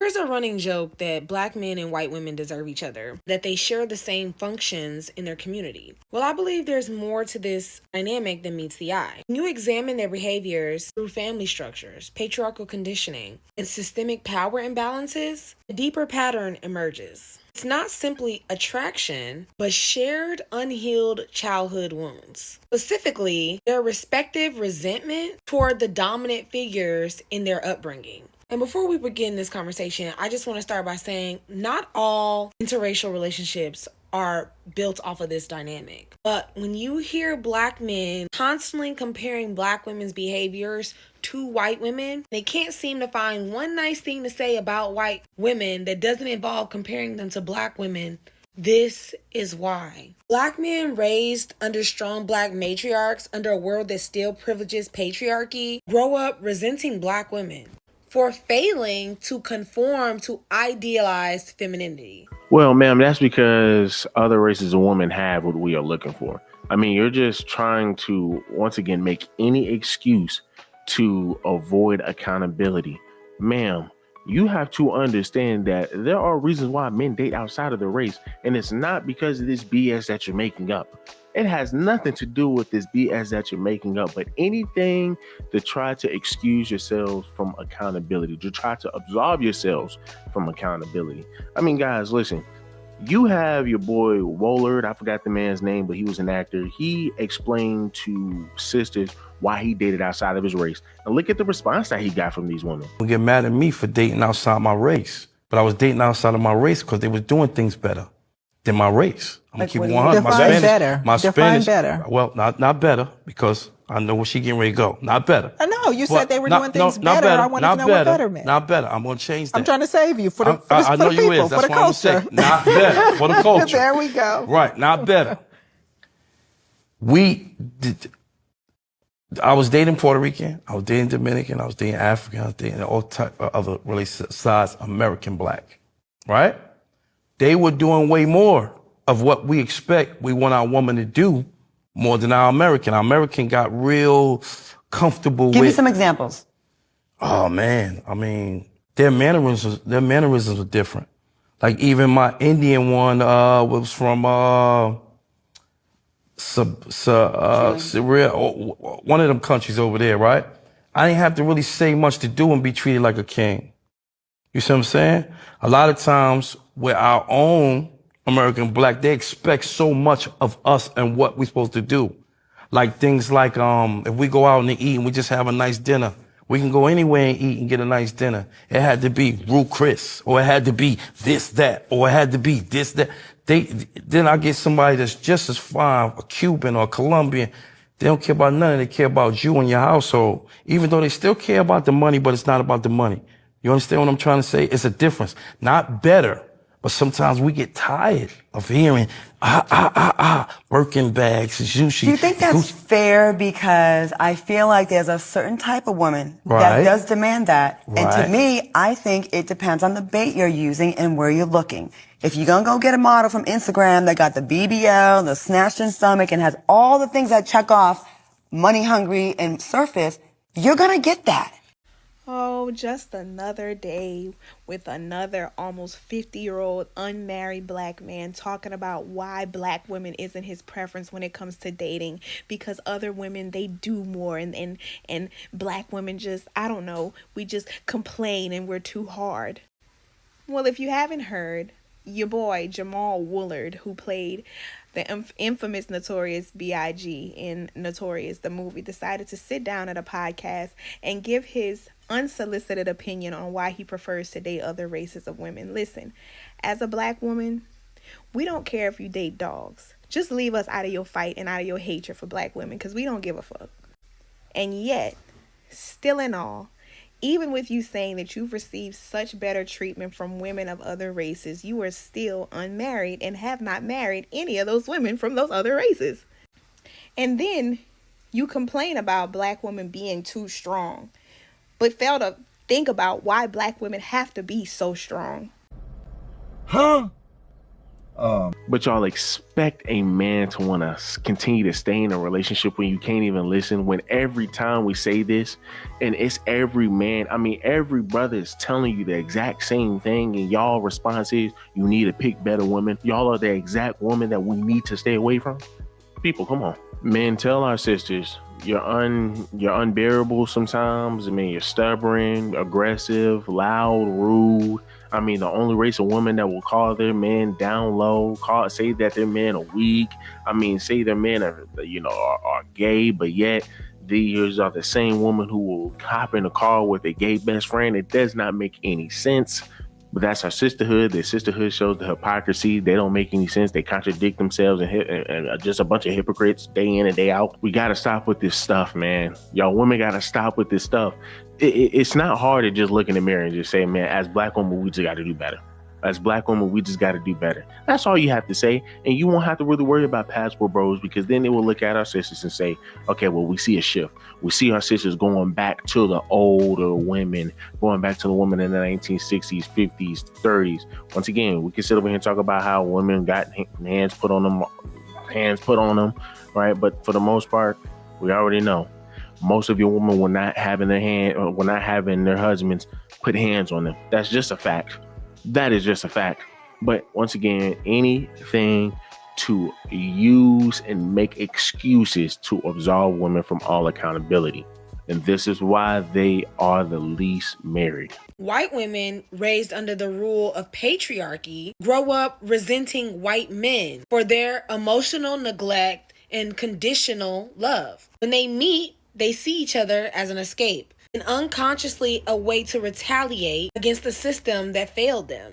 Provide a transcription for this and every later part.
There's a running joke that black men and white women deserve each other, that they share the same functions in their community. Well, I believe there's more to this dynamic than meets the eye. When you examine their behaviors through family structures, patriarchal conditioning, and systemic power imbalances, a deeper pattern emerges. It's not simply attraction, but shared unhealed childhood wounds. Specifically, their respective resentment toward the dominant figures in their upbringing. And before we begin this conversation, I just want to start by saying not all interracial relationships are built off of this dynamic. But when you hear black men constantly comparing black women's behaviors to white women, they can't seem to find one nice thing to say about white women that doesn't involve comparing them to black women. This is why. Black men raised under strong black matriarchs under a world that still privileges patriarchy grow up resenting black women for failing to conform to idealized femininity. Well, ma'am, that's because other races of women have what we are looking for. I mean, you're just trying to, once again, make any excuse to avoid accountability. Ma'am, you have to understand that there are reasons why men date outside of the race, and it's not because of this BS that you're making up. It has nothing to do with this BS that you're making up, but anything to try to excuse yourselves from accountability, to try to absolve yourselves from accountability. I mean, guys, listen, you have your boy Woolard, I forgot the man's name, but he was an actor. He explained to sisters why he dated outside of his race. And look at the response that he got from these women. Don't get mad at me for dating outside my race, but I was dating outside of my race because they was doing things better than my race. I'm gonna keep it 100. Define better. Well, not better, because I know where she getting ready to go. Not better. I know you said they were doing things better. I want to know what better meant. Not better. I'm gonna change that. I'm trying to save you for the I know you people, is. That's for the what I'm culture. saying. Not better for the culture. There we go. Right. Not better. I was dating Puerto Rican. I was dating Dominican. I was dating African. I was dating all type of other really size American black. Right? They were doing way more of what we expect we want our woman to do more than our American. Our American got real comfortable with... Give me some examples. Oh, man. I mean, their mannerisms are different. Like even my Indian one was from one of them countries over there, right? I didn't have to really say much to do and be treated like a king. You see what I'm saying? A lot of times with our own American black, they expect so much of us and what we're supposed to do. Like things like, if we go out and eat and we just have a nice dinner, we can go anywhere and eat and get a nice dinner. It had to be Ruth Chris, or it had to be this, that, or it had to be this, that. Then I get somebody that's just as fine, a Cuban or a Colombian. They don't care about nothing. They care about you and your household, even though they still care about the money, but it's not about the money. You understand what I'm trying to say? It's a difference. Not better. But sometimes we get tired of hearing, Birkin bags, sushi. Do you think that's fair? Because I feel like there's a certain type of woman that does demand that. Right. And to me, I think it depends on the bait you're using and where you're looking. If you're going to go get a model from Instagram that got the BBL, the snatched in stomach, and has all the things that check off money hungry and surface, you're going to get that. Oh, just another day with another almost 50-year-old unmarried black man talking about why black women isn't his preference when it comes to dating, because other women, they do more and black women just, I don't know, we just complain and we're too hard. Well, if you haven't heard, your boy Jamal Woolard, who played the infamous Notorious B.I.G. in Notorious, the movie, decided to sit down at a podcast and give his unsolicited opinion on why he prefers to date other races of women. Listen, as a black woman, we don't care if you date dogs. Just leave us out of your fight and out of your hatred for black women, because we don't give a fuck. And yet, still in all, even with you saying that you've received such better treatment from women of other races, you are still unmarried and have not married any of those women from those other races. And then you complain about black women being too strong, but fail to think about why black women have to be so strong. Huh? But y'all expect a man to want to continue to stay in a relationship when you can't even listen, when every time we say this, and it's every man, I mean, every brother is telling you the exact same thing, and y'all response is, you need to pick better women. Y'all are the exact woman that we need to stay away from. People, come on. Men, tell our sisters, you're unbearable sometimes. I mean, you're stubborn, aggressive, loud, rude. I mean, the only race of women that will call their men down low, say that their men are weak. I mean, say their men are gay, but yet these are the same woman who will hop in a car with a gay best friend. It does not make any sense. But that's our sisterhood. Their sisterhood shows the hypocrisy. They don't make any sense. They contradict themselves and just a bunch of hypocrites day in and day out. We got to stop with this stuff, man. Y'all women got to stop with this stuff. It's not hard to just look in the mirror and just say, man, as black women, we just got to do better. As black women, we just got to do better. That's all you have to say. And you won't have to really worry about passport bros, because then they will look at our sisters and say, okay, well, we see a shift. We see our sisters going back to the older women, going back to the women in the 1960s, 50s, 30s. Once again, we can sit over here and talk about how women got hands put on them, right? But for the most part, we already know most of your women were not having their husbands put hands on them. That's just a fact. That is just a fact. But once again, anything to use and make excuses to absolve women from all accountability. And this is why they are the least married. White women raised under the rule of patriarchy grow up resenting white men for their emotional neglect and conditional love. When they meet, they see each other as an escape, and unconsciously a way to retaliate against the system that failed them.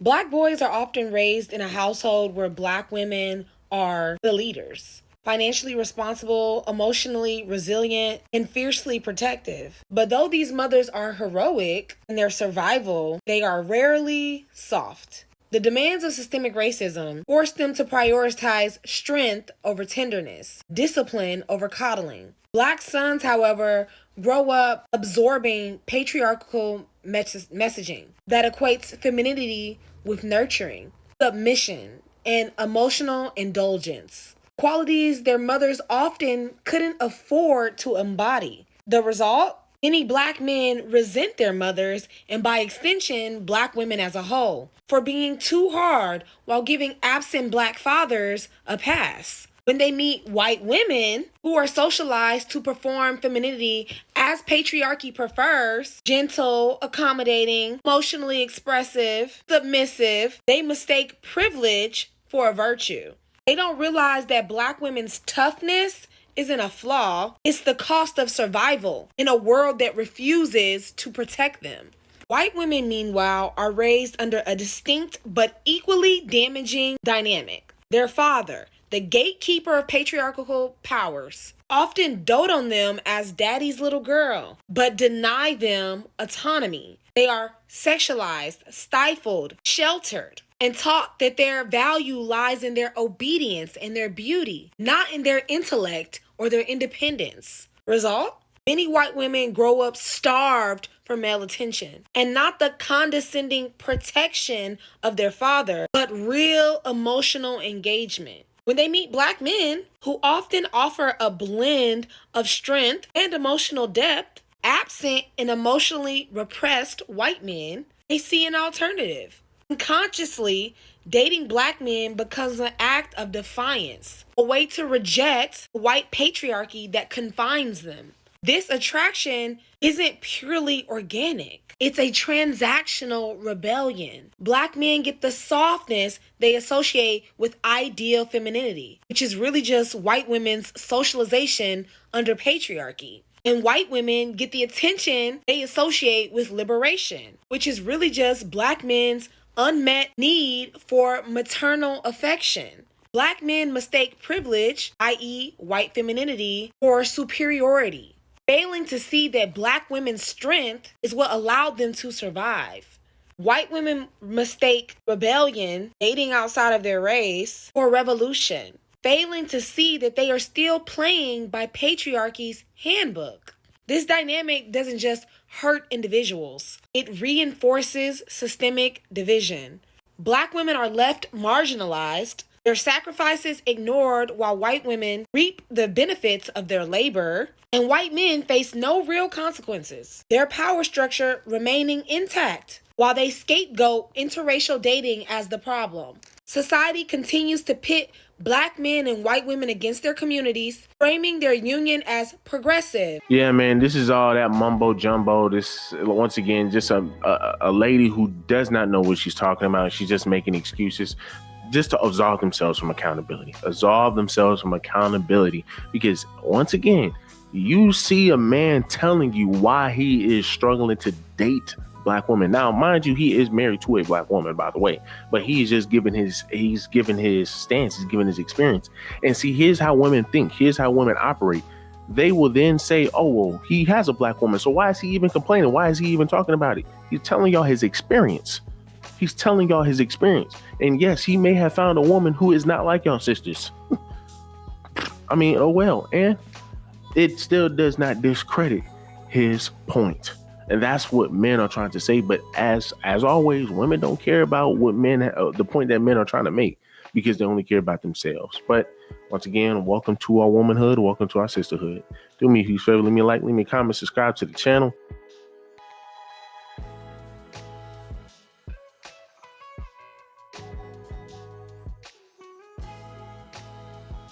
Black boys are often raised in a household where Black women are the leaders, financially responsible, emotionally resilient, and fiercely protective. But though these mothers are heroic in their survival, they are rarely soft. The demands of systemic racism force them to prioritize strength over tenderness, discipline over coddling. Black sons, however, grow up absorbing patriarchal messaging that equates femininity with nurturing, submission, and emotional indulgence, qualities their mothers often couldn't afford to embody. The result? Many Black men resent their mothers, and by extension, Black women as a whole, for being too hard while giving absent Black fathers a pass. When they meet white women who are socialized to perform femininity as patriarchy prefers, gentle, accommodating, emotionally expressive, submissive, they mistake privilege for a virtue. They don't realize that Black women's toughness isn't a flaw, it's the cost of survival in a world that refuses to protect them. White women, meanwhile, are raised under a distinct but equally damaging dynamic. Their father, the gatekeeper of patriarchal powers, often dote on them as daddy's little girl, but deny them autonomy. They are sexualized, stifled, sheltered, and taught that their value lies in their obedience and their beauty, not in their intellect or their independence. Result? Many white women grow up starved for male attention, and not the condescending protection of their father, but real emotional engagement. When they meet Black men, who often offer a blend of strength and emotional depth, absent in emotionally repressed white men, they see an alternative. Unconsciously, dating Black men becomes an act of defiance, a way to reject the white patriarchy that confines them. This attraction isn't purely organic. It's a transactional rebellion. Black men get the softness they associate with ideal femininity, which is really just white women's socialization under patriarchy. And white women get the attention they associate with liberation, which is really just Black men's unmet need for maternal affection. Black men mistake privilege, i.e., white femininity, for superiority, failing to see that Black women's strength is what allowed them to survive. White women mistake rebellion, dating outside of their race, for revolution, failing to see that they are still playing by patriarchy's handbook. This dynamic doesn't just hurt individuals, it reinforces systemic division. Black women are left marginalized, their sacrifices ignored while white women reap the benefits of their labor, and white men face no real consequences, their power structure remaining intact while they scapegoat interracial dating as the problem. Society continues to pit Black men and white women against their communities, framing their union as progressive. Yeah, man, this is all that mumbo jumbo. This, once again, just a lady who does not know what she's talking about. She's just making excuses just to absolve themselves from accountability. Because once again, you see a man telling you why he is struggling to date Black women. Now, mind you, he is married to a Black woman, by the way, but he's just giving his stance, he's giving his experience. And see, here's how women think, here's how women operate. They will then say, oh, well, he has a Black woman, so why is he even complaining? Why is he even talking about it? He's telling y'all his experience. And yes, he may have found a woman who is not like y'all sisters. I mean, oh well. And it still does not discredit his point. And that's what men are trying to say. But as always, women don't care about what the point that men are trying to make, because they only care about themselves. But once again, welcome to our womanhood. Welcome to our sisterhood. Do me a huge favor. Leave me a like, leave me a comment, subscribe to the channel.